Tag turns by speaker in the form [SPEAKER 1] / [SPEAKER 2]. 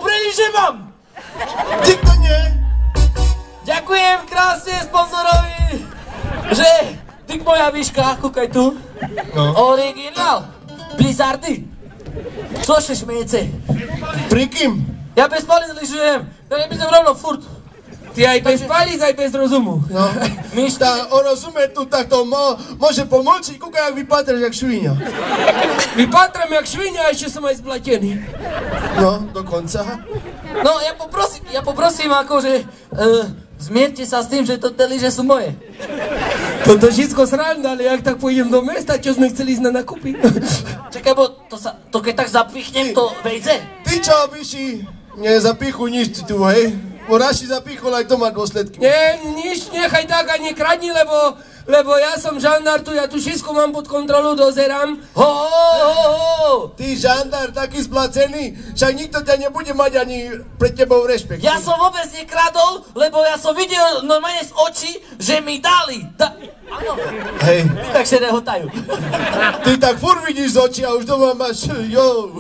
[SPEAKER 1] preliže mám!
[SPEAKER 2] Nikto nie!
[SPEAKER 1] Ďakujem krásne sponzorovi, že ty moja výška, kúkaj tu.
[SPEAKER 2] No.
[SPEAKER 1] Originál, Blizzardy. Co še šmejece?
[SPEAKER 2] Pri kým?
[SPEAKER 1] Ja bez palíc lyžujem, ja nebydem rovno furt.
[SPEAKER 3] Ty aj bez palíc, aj bez rozumu.
[SPEAKER 2] No. Tá, on rozumie tu, tak to môže pomôcť, kúkaj, jak vypatraš, jak švíňa.
[SPEAKER 3] Vypátram jak švinia, a ešte som aj zblatený.
[SPEAKER 2] No, dokonca.
[SPEAKER 1] No, ja poprosím akože, zmierte sa s tým, že to tie lyže sú moje.
[SPEAKER 3] Toto všetko sranda, ale jak tak pôjdem do mesta, čo sme chceli ísť na nakupy?
[SPEAKER 1] Čakaj, bo to keď tak zapichnem, to vejde?
[SPEAKER 2] Ty čo, Biši, nezapichuj nič tu, hej? Bo Raši zapichol, aj to má dôsledky.
[SPEAKER 3] Nie, nič, nechaj tak a nekradni, lebo ja som žandár tu, ja tu všetko mám pod kontrolu, dozerám.
[SPEAKER 1] Ho!
[SPEAKER 2] Ty žandár, taký splacený, však nikto ťa nebude mať ani pred tebou rešpekt.
[SPEAKER 1] Ja som vôbec nekradol, lebo ja som videl normálne z očí, že mi dali. Áno,
[SPEAKER 2] Hej,
[SPEAKER 1] takže nehotajú.
[SPEAKER 2] ty tak furt vidíš z očí a už doma máš, jo.